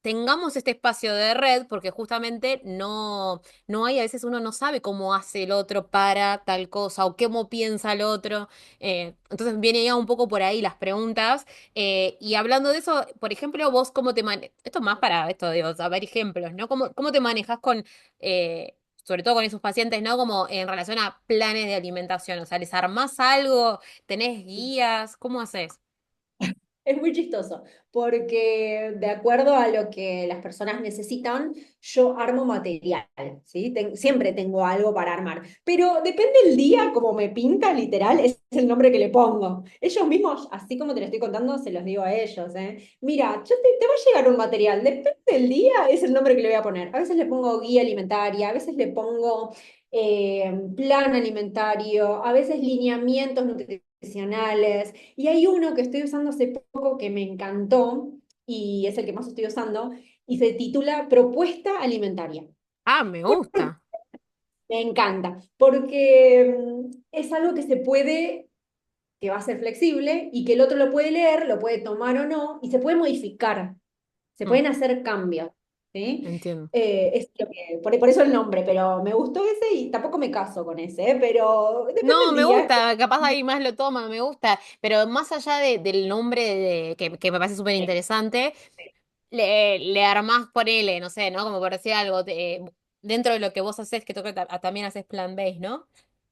tengamos este espacio de red, porque justamente no hay, a veces uno no sabe cómo hace el otro para tal cosa o cómo piensa el otro. Entonces viene ya un poco por ahí las preguntas. Y hablando de eso, por ejemplo, vos cómo te manejas, esto es más para esto, digo, saber ejemplos, ¿no? ¿Cómo te manejas sobre todo con esos pacientes, ¿no? Como en relación a planes de alimentación, o sea, ¿les armás algo? ¿Tenés guías? ¿Cómo haces? es muy chistoso, porque de acuerdo a lo que las personas necesitan, yo armo material, ¿sí? Siempre tengo algo para armar, pero depende del día, como me pinta, literal, es el nombre que le pongo. Ellos mismos, así como te lo estoy contando, se los digo a ellos, ¿eh? Mira, te va a llegar un material, depende del día, es el nombre que le voy a poner. A veces le pongo guía alimentaria, a veces le pongo plan alimentario, a veces lineamientos nutricionales. Y hay uno que estoy usando hace poco que me encantó y es el que más estoy usando y se titula Propuesta Alimentaria. Ah, me gusta. Me encanta porque es algo que se puede, que va a ser flexible y que el otro lo puede leer, lo puede tomar o no y se puede modificar, se Mm, pueden hacer cambios. ¿Sí? entiendo. Es lo que, por eso el nombre, pero me gustó ese y tampoco me caso con ese, pero depende No, del me día. gusta, capaz ahí más lo toma, me gusta, pero más allá del nombre que me parece súper interesante, le armás por L, no sé, ¿no? Como por decir algo, dentro de lo que vos haces, que toca también haces plan-based, ¿no?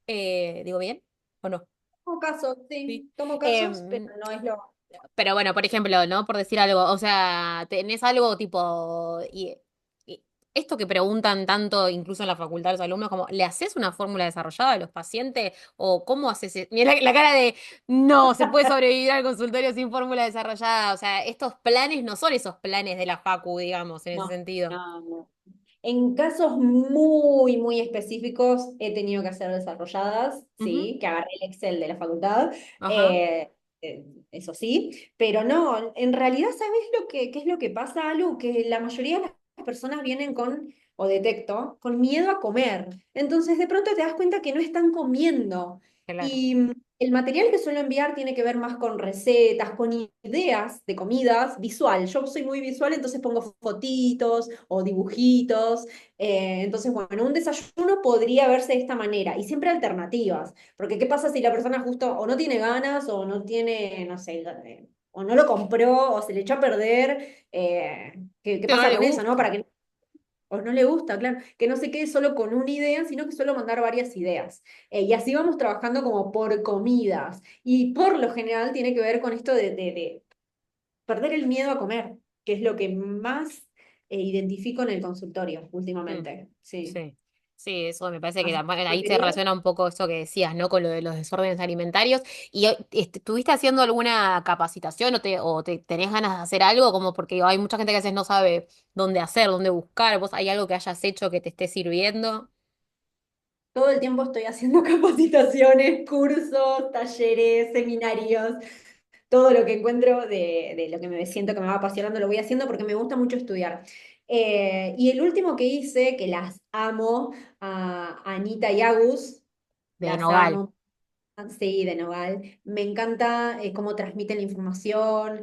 ¿Digo bien? ¿O no? Tomo casos, Sí. sí, tomo casos, pero Em, no es lo... pero bueno, por ejemplo, ¿no? Por decir algo, o sea, tenés algo tipo, y esto que preguntan tanto, incluso en la facultad de los alumnos, como, ¿le haces una fórmula desarrollada a los pacientes? ¿O cómo haces? Mira la cara de, no, se puede sobrevivir al consultorio sin fórmula desarrollada. O sea, estos planes no son esos planes de la facu, digamos, en ese No, sentido. no, no. En casos muy, muy específicos he tenido que hacer desarrolladas, Ujú, sí, que agarré el Excel de la facultad, ajá, eh, eso sí, pero no, en realidad, ¿sabes qué es lo que pasa, Lu? Que la mayoría de las personas vienen con o detecto con miedo a comer. Entonces de pronto te das cuenta que no están comiendo. Claro. Y el material que suelo enviar tiene que ver más con recetas, con ideas de comidas, visual. Yo soy muy visual, entonces pongo fotitos o dibujitos. Entonces, bueno, un desayuno podría verse de esta manera y siempre alternativas. Porque ¿qué pasa si la persona justo o no tiene ganas o no tiene, no sé, o no lo compró o se le echó a perder? ¿Qué Que no pasa le con eso, no? gusta. Para que o no le gusta, claro, que no se quede solo con una idea, sino que suelo mandar varias ideas. Y así vamos trabajando como por comidas. Y por lo general tiene que ver con esto de perder el miedo a comer, que es lo que más identifico en el consultorio Mm, últimamente. Sí. sí, sí, eso me parece que Así ahí se que relaciona un poco eso que decías, ¿no? Con lo de los desórdenes alimentarios. ¿Y estuviste haciendo alguna capacitación o te tenés ganas de hacer algo? Como porque hay mucha gente que a veces no sabe dónde hacer, dónde buscar. ¿Vos hay algo que hayas hecho que te esté sirviendo? todo el tiempo estoy haciendo capacitaciones, cursos, talleres, seminarios. Todo lo que encuentro de lo que me siento que me va apasionando lo voy haciendo porque me gusta mucho estudiar. Y el último que hice, que las amo, a Anita y Agus, De las Nogal. amo, sí, de Nogal. Me encanta cómo transmiten la información.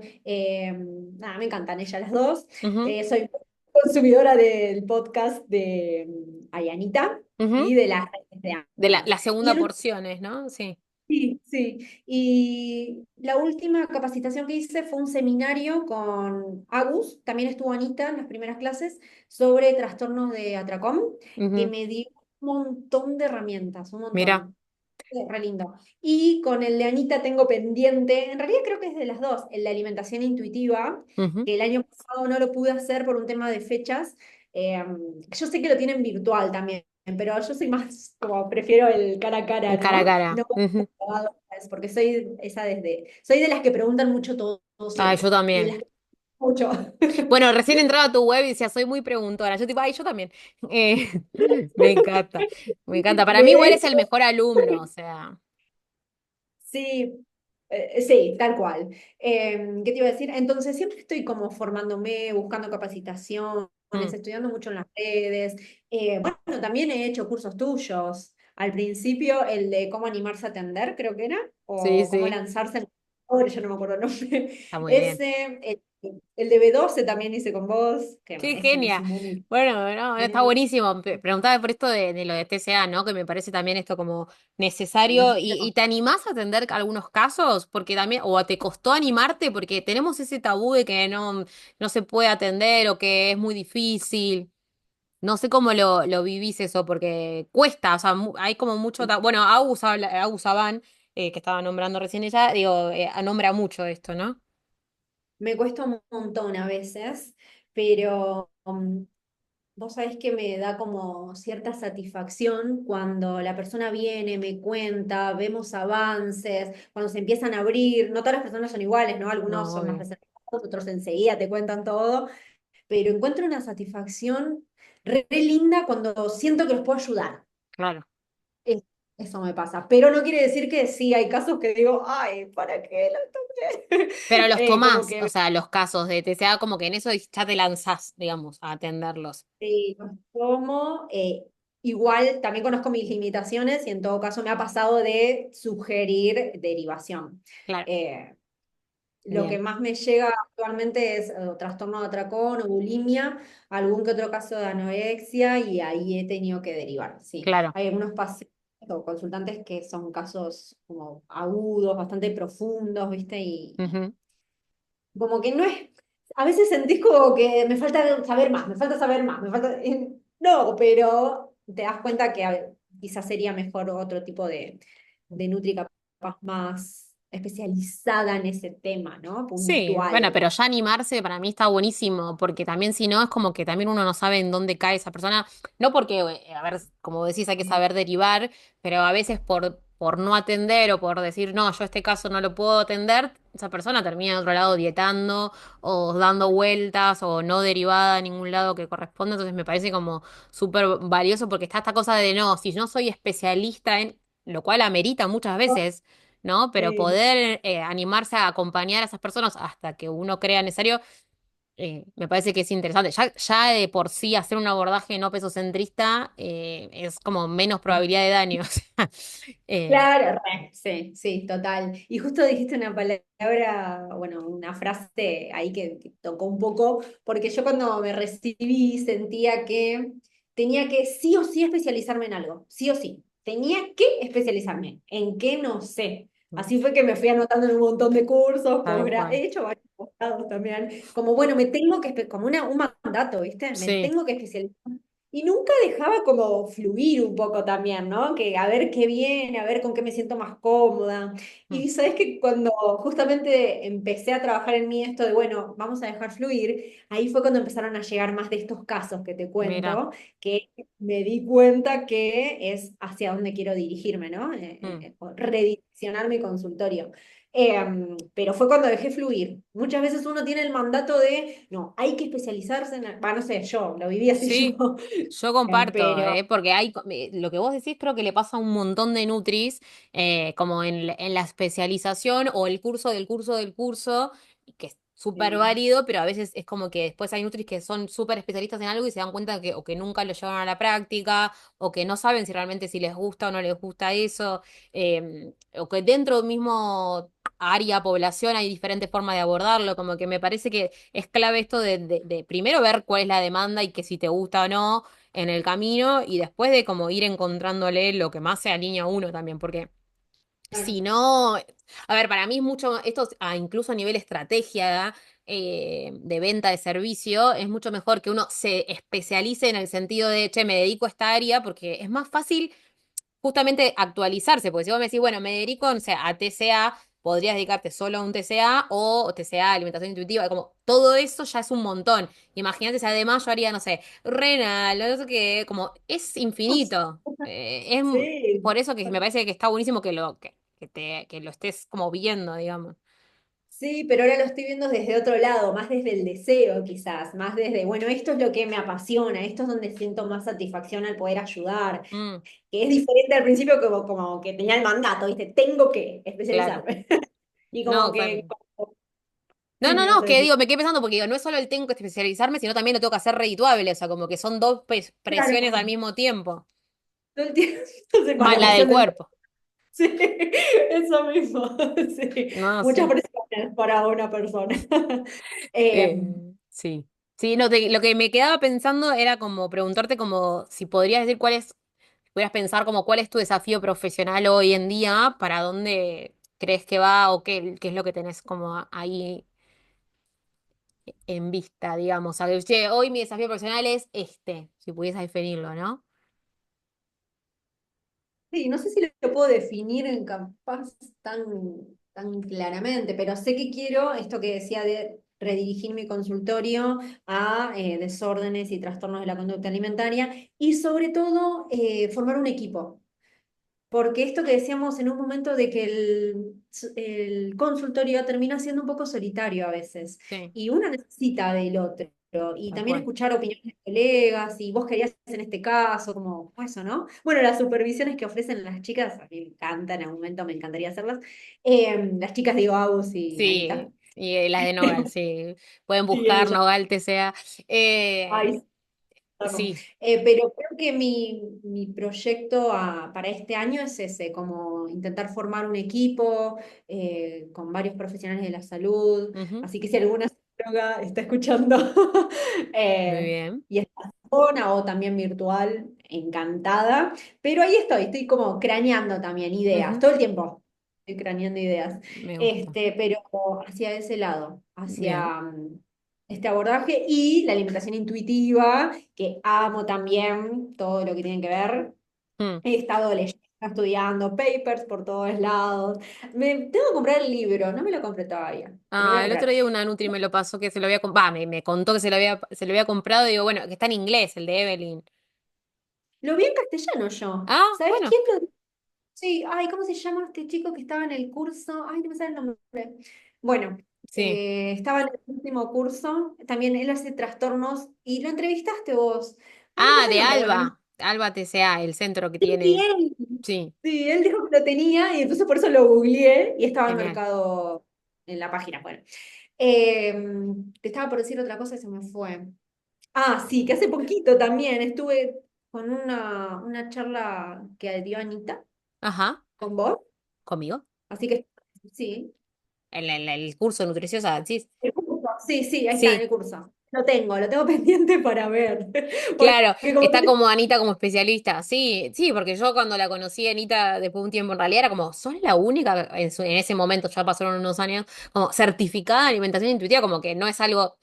Nada, me encantan ellas las dos. Ujú, Soy consumidora del podcast de Ayanita y ujú. de las redes de De la, Ana. la Y segunda el porción es, ¿no? Sí. Sí, sí. Y la última capacitación que hice fue un seminario con Agus, también estuvo Anita en las primeras clases, sobre trastornos de atracón, que Ujú. me dio un montón de herramientas, un Mira. montón. Re lindo. Y con el de Anita tengo pendiente, en realidad creo que es de las dos, el de alimentación intuitiva, Ujú. que el año pasado no lo pude hacer por un tema de fechas. Eh, yo sé que lo tienen virtual también, pero yo soy más como prefiero el cara a cara, El cara a ¿no? cara. No Ujú. porque soy soy de las que preguntan mucho todo, todo Ah, yo siempre. Y de las también. que mucho. Bueno, recién entraba a tu web y decía, soy muy preguntona. Yo tipo, ay, yo también. Eh, me encanta, me encanta. Para mí De igual es hecho, el mejor alumno, o sea. sí, sí, tal cual. ¿Qué te iba a decir? Entonces siempre estoy como formándome, buscando capacitaciones, Mm, estudiando mucho en las redes. Bueno, también he hecho cursos tuyos. Al principio el de cómo animarse a atender, creo que era, sí, o cómo sí, lanzarse en ahora yo no me acuerdo el nombre. está muy bien. Ese, el de B12 también hice con vos, que Qué ese me genia. sumó mucho. Bueno, no, está buenísimo. Preguntaba por esto de lo de TCA, ¿no? Que me parece también esto como necesario. ¿Y Necesito. te animás a atender algunos casos? Porque también, o te costó animarte, porque tenemos ese tabú de que no se puede atender o que es muy difícil. No sé cómo lo vivís eso, porque cuesta, o sea, hay como mucho... Bueno, Agus Aban, que estaba nombrando recién ella, digo, nombra mucho esto, ¿no? Me cuesta un montón a veces, pero vos sabés que me da como cierta satisfacción cuando la persona viene, me cuenta, vemos avances, cuando se empiezan a abrir. No todas las personas son iguales, ¿no? Algunos No, son más obvio. reservados, otros enseguida te cuentan todo, pero encuentro una satisfacción re linda cuando siento que los puedo ayudar. Claro. Es- Eso me pasa, pero no quiere decir que sí, hay casos que digo, ay, ¿para qué lo toqué? Pero los Como tomás, o que sea, los casos de TCA, como que en eso ya te lanzás, digamos, a atenderlos. sí, los tomo. Igual también conozco mis limitaciones y en todo caso me ha pasado de sugerir derivación. Claro, Eh, lo que bien, más me llega actualmente es trastorno de atracón o bulimia, algún que otro caso de anorexia y ahí he tenido que derivar. Sí, claro. hay algunos pacientes o consultantes que son casos como agudos, bastante profundos, ¿viste? Y Ujú. como que no es, a veces sentís como que me falta saber más, me falta saber más, me falta... No, pero te das cuenta que quizás sería mejor otro tipo de nutri capaz más especializada en ese tema, ¿no? Sí, bueno, Puntual. pero ya animarse para mí está buenísimo, porque también si no es como que también uno no sabe en dónde cae esa persona, no porque, a ver, como decís, hay que saber derivar, pero a veces por no atender o por decir, no, yo este caso no lo puedo atender, esa persona termina en otro lado dietando o dando vueltas o no derivada a ningún lado que corresponda, entonces me parece como súper valioso porque está esta cosa de no, si no soy especialista en, lo cual amerita muchas veces. ¿No? Pero Sí. poder animarse a acompañar a esas personas hasta que uno crea necesario, Me parece que es interesante. Ya de por sí hacer un abordaje no pesocentrista es como menos probabilidad de daño. O sea, eh, Claro, sí, sí, total. Y justo dijiste una palabra, bueno, una frase ahí que tocó un poco, porque yo cuando me recibí sentía que tenía que sí o sí especializarme en algo, sí o sí. Tenía que especializarme. ¿En qué? No sé. Así fue que me fui anotando en un montón de cursos, tal cual. he hecho varios posgrados también, como bueno, me tengo que, como un mandato, ¿viste? Me Sí. tengo que especializar. Y nunca dejaba como fluir un poco también, ¿no? Que a ver qué viene, a ver con qué me siento más cómoda. Mm, Y sabes que cuando justamente empecé a trabajar en mí esto de, bueno, vamos a dejar fluir, ahí fue cuando empezaron a llegar más de estos casos que te mira. cuento, que me di cuenta que es hacia dónde quiero dirigirme, ¿no? Mm. O redireccionar mi consultorio. Pero fue cuando dejé fluir. Muchas veces uno tiene el mandato de, no, hay que especializarse en, no sé, yo lo viví así Sí, yo. yo comparto, Pero, porque lo que vos decís creo que le pasa a un montón de nutris, como en la especialización o el curso del curso del curso, que es súper sí, válido, pero a veces es como que después hay nutris que son súper especialistas en algo y se dan cuenta que o que nunca lo llevan a la práctica, o que no saben si realmente si les gusta o no les gusta eso, o que dentro del mismo área, población, hay diferentes formas de abordarlo, como que me parece que es clave esto de primero ver cuál es la demanda y que si te gusta o no en el camino y después de como ir encontrándole lo que más se alinea a uno también, porque si claro. no, a ver, para mí es mucho, esto incluso a nivel estrategia de venta de servicio, es mucho mejor que uno se especialice en el sentido de, che, me dedico a esta área porque es más fácil justamente actualizarse, porque si vos me decís, bueno, me dedico, no sé, a TCA, podrías dedicarte solo a un TCA o TCA, alimentación intuitiva, como todo eso ya es un montón. Imagínate si además yo haría, no sé, renal, no sé qué, como es infinito. Es Sí, por eso que me parece que está buenísimo que lo estés como viendo, digamos. sí, pero ahora lo estoy viendo desde otro lado, más desde el deseo quizás, más desde, bueno, esto es lo que me apasiona, esto es donde siento más satisfacción al poder ayudar, Mm, que es diferente al principio como que tenía el mandato, ¿viste? Tengo que claro. especializarme. Y como No, que, totalmente. No, sí, no, me vas no, a que decir. digo, me quedé pensando porque digo, no es solo el tengo que especializarme, sino también lo tengo que hacer redituable, o sea, como que son dos presiones al Claro, mismo tiempo, todo el tiempo, para más la la del presión del. cuerpo. Sí, eso mismo. Sí, No, muchas sí. presiones para una persona. Eh, Sí. Sí, no, lo que me quedaba pensando era como preguntarte como si podrías decir podrías pensar como cuál es tu desafío profesional hoy en día, para dónde crees que va o qué es lo que tenés como ahí en vista, digamos. O sea, que, che, hoy mi desafío profesional es este, si pudieses definirlo, ¿no? sí, no sé si lo puedo definir en capaz tan claramente, pero sé que quiero esto que decía de redirigir mi consultorio a desórdenes y trastornos de la conducta alimentaria y sobre todo formar un equipo. Porque esto que decíamos en un momento de que el consultorio termina siendo un poco solitario a veces Sí, y uno necesita del otro y tal también cual. escuchar opiniones de colegas y vos querías en este caso, como eso, ¿no? Bueno, las supervisiones que ofrecen las chicas, a mí me encantan, en algún momento me encantaría hacerlas. Las chicas digo Agus y Anita. Sí, y las de Nogal, sí. Pueden Sí, buscar ella. Nogal TCA. Ay, Sí. pero creo que mi proyecto para este año es ese, como intentar formar un equipo con varios profesionales de la salud. Ujú. Así que si alguna psicóloga está escuchando Muy eh, bien. y está en zona o también virtual, encantada. Pero ahí estoy como craneando también ideas, Ujú. todo el tiempo estoy craneando ideas. Me gusta. Pero hacia ese lado, Bien. hacia este abordaje y la alimentación intuitiva, que amo también todo lo que tiene que ver. Mm. He estado leyendo, estudiando papers por todos lados. Tengo que comprar el libro, no me lo compré todavía. Te lo voy Ah, a el otro creer. día una Nutri me lo pasó que se lo había comprado. Me contó que se lo había comprado y digo, bueno, que está en inglés, el de Evelyn. Lo vi en castellano yo. Ah, ¿Sabés bueno. quién lo? Sí, ay, ¿cómo se llama este chico que estaba en el curso? Ay, no me sale el nombre. Bueno, Sí. estaba en el último curso. También él hace trastornos y lo entrevistaste vos. Ay, no me Ah, sale el de nombre. Bueno, Alba. Alba TCA, el centro que sí, tiene. él. Sí, Sí, él dijo que lo tenía y entonces por eso lo googleé y estaba en genial. mercado en la página. Bueno, Eh, Te estaba por decir otra cosa y se me fue. Ah, sí, que hace poquito también estuve con una charla que dio Anita Ajá, con vos, conmigo. así que sí. El curso de nutrición, sí. El curso, sí, sí, ahí está, en Sí, el curso. Lo tengo pendiente para ver. claro, Porque como está te... como Anita como especialista. Sí, sí, porque yo cuando la conocí a Anita después de un tiempo en realidad era como, sos la única en ese momento, ya pasaron unos años, como certificada en alimentación intuitiva, como que no es algo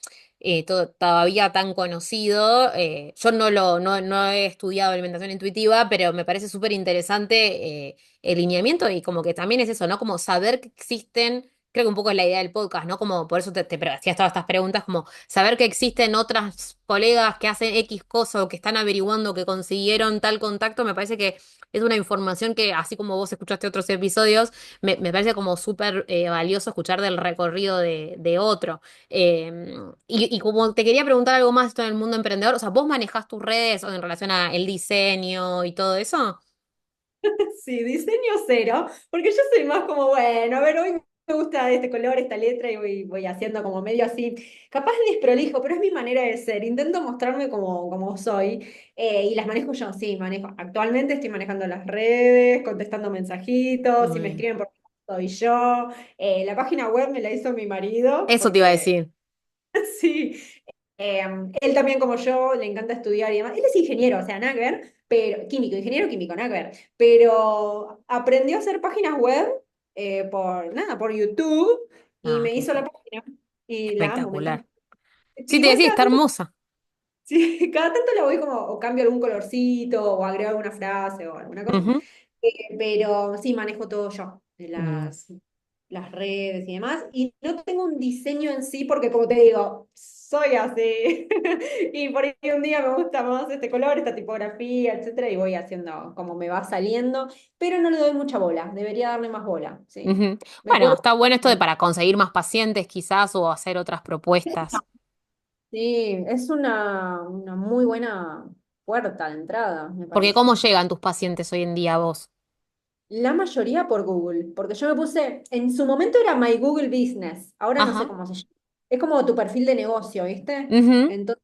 todavía tan conocido. Yo no he estudiado alimentación intuitiva, pero me parece súper interesante el lineamiento y como que también es eso, ¿no? Como saber que existen. Creo que un poco es la idea del podcast, ¿no? Como por eso te hacías todas estas preguntas, como saber que existen otras colegas que hacen X cosa o que están averiguando que consiguieron tal contacto, me parece que es una información que, así como vos escuchaste otros episodios, me parece como súper valioso escuchar del recorrido de otro. Y como te quería preguntar algo más esto en el mundo emprendedor, o sea, ¿vos manejás tus redes o en relación a el diseño y todo eso? Sí, diseño cero, porque yo soy más como, bueno, a ver, hoy me gusta este color, esta letra y voy haciendo como medio así, capaz desprolijo, pero es mi manera de ser, intento mostrarme como soy y las manejo yo, sí, manejo. Actualmente estoy manejando las redes, contestando mensajitos, si Muy me bien. escriben por soy yo, la página web me la hizo mi marido, Eso te iba a porque decir. sí, eh, él también como yo le encanta estudiar y demás. Él es ingeniero, o sea, nada que ver, pero químico, ingeniero químico, nada que ver. Pero aprendió a hacer páginas web por, nada, por YouTube y Ah, me hizo la página y la amo, me espectacular. encanta. Sí, te Igual decía, cada está tanto, hermosa. sí, cada tanto la voy como, o cambio algún colorcito, o agrego alguna frase o alguna cosa. Ujú. Pero sí, manejo todo yo, de Bien. las redes y demás. Y no tengo un diseño en sí, porque como te digo, soy así. Y por ahí un día me gusta más este color, esta tipografía, etcétera, y voy haciendo como me va saliendo, pero no le doy mucha bola, debería darle más bola, sí. Ujú. Me Bueno, puedo... está bueno esto de para conseguir más pacientes quizás o hacer otras propuestas. Sí, es una muy buena puerta de entrada, me Porque ¿cómo parece. llegan tus pacientes hoy en día a vos? La mayoría por Google, porque yo me puse, en su momento era My Google Business, ahora no sé Ajá. cómo se llama. Es como tu perfil de negocio, ¿viste? Ujú. Entonces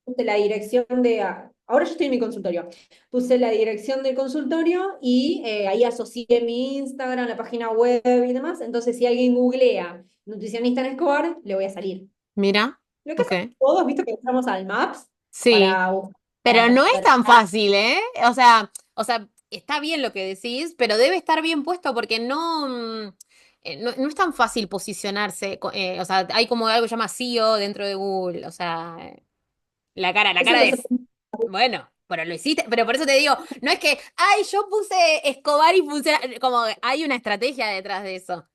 puse la dirección de... Ahora yo estoy en mi consultorio. Puse la dirección del consultorio y ahí asocié mi Instagram, la página web y demás. Entonces si alguien googlea nutricionista en Escobar, le voy a salir. Mira. Lo que Ok. hacemos todos, ¿viste? Que entramos al Maps Sí. para buscar Pero no es tan cerca. fácil, ¿eh? O sea, está bien lo que decís, pero debe estar bien puesto porque no es tan fácil posicionarse. O sea, hay como algo que se llama SEO dentro de Google. O sea, la Eso cara lo de. sé. Bueno, pero lo hiciste, pero por eso te digo, no es que, ay, yo puse Escobar y funciona, como hay una estrategia detrás de eso.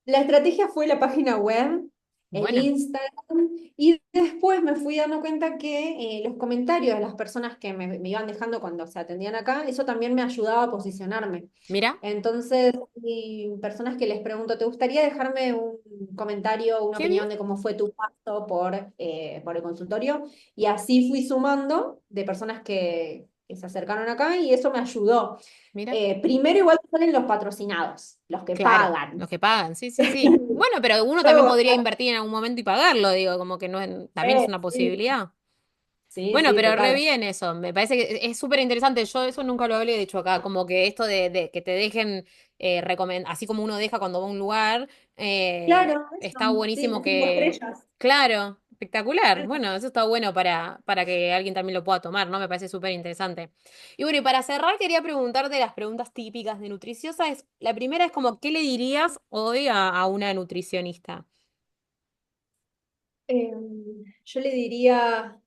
La estrategia fue la página web, el Bueno, Instagram, y después me fui dando cuenta que los comentarios de las personas que me iban dejando cuando se atendían acá, eso también me ayudaba a posicionarme. mira, Entonces, y personas que les pregunto, ¿te gustaría dejarme un comentario, una qué bien, opinión de cómo fue tu paso por el consultorio? Y así fui sumando de personas que se acercaron acá y eso me ayudó. mira. Primero igual salen los patrocinados, los que Claro, pagan. los que pagan, sí, sí, sí. Bueno, pero uno también Luego, podría invertir en algún momento y pagarlo, digo, como que no también es una sí, posibilidad. sí, Bueno, sí, pero re total. bien eso, me parece que es súper interesante. Yo eso nunca lo hablé, de hecho, acá, como que esto de que te dejen así como uno deja cuando va a un lugar, Claro, eso, está sí, buenísimo las 5 estrellas. claro, espectacular. Bueno, eso está bueno para que alguien también lo pueda tomar, ¿no? Me parece súper interesante. Y bueno, y para cerrar, quería preguntarte las preguntas típicas de nutriciosa. La primera es como, ¿qué le dirías hoy a una nutricionista? Yo le diría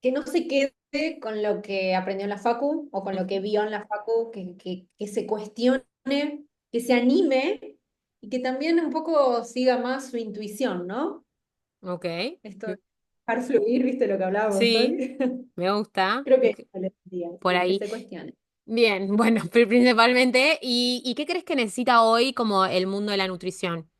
que no se quede con lo que aprendió en la facu o con lo que Ujú. vio en la facu, que se cuestione, que se anime y que también un poco siga más su intuición, ¿no? Ok. Esto de dejar fluir, ¿viste lo que hablábamos Sí, hoy? me gusta. Creo que eso le diría, Por sí, que ahí. se cuestione. Bien, bueno, principalmente. ¿Y qué crees que necesita hoy como el mundo de la nutrición?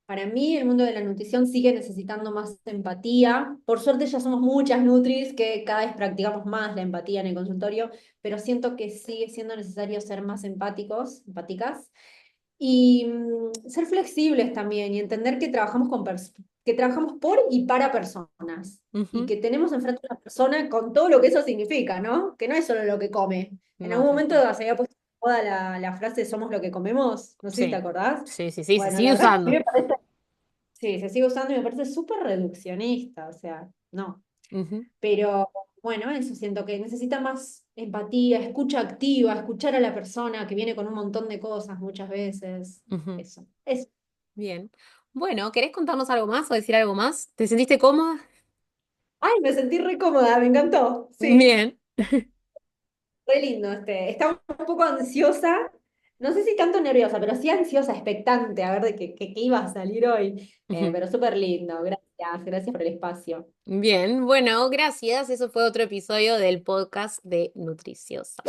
Para mí, el mundo de la nutrición sigue necesitando más empatía. Por suerte ya somos muchas nutris que cada vez practicamos más la empatía en el consultorio, pero siento que sigue siendo necesario ser más empáticos, empáticas. Y ser flexibles también y entender que trabajamos que trabajamos por y para personas y Ujú. que tenemos enfrente a una persona con todo lo que eso significa, ¿no? Que no es solo lo que come. En No, algún tal momento cual. se había puesto de moda la frase somos lo que comemos, no sé si te Sí, acordás. sí, sí, sí, se Bueno, la sigue verdad es que a mí usando. me parece, sí, se sigue usando y me parece súper reduccionista, o sea, no. Ujú, Pero bueno, eso siento que necesita más empatía, escucha activa, escuchar a la persona que viene con un montón de cosas muchas veces. ujú. Eso. Bien. Bueno, ¿querés contarnos algo más o decir algo más? ¿Te sentiste cómoda? Ay, me sentí re cómoda, me encantó. Sí, Bien. re lindo este. Estaba un poco ansiosa, no sé si tanto nerviosa, pero sí ansiosa, expectante, a ver de qué iba a salir hoy. Ujú. Pero súper lindo, gracias por el espacio. Bien, bueno, gracias. Eso fue otro episodio del podcast de Nutriciosa.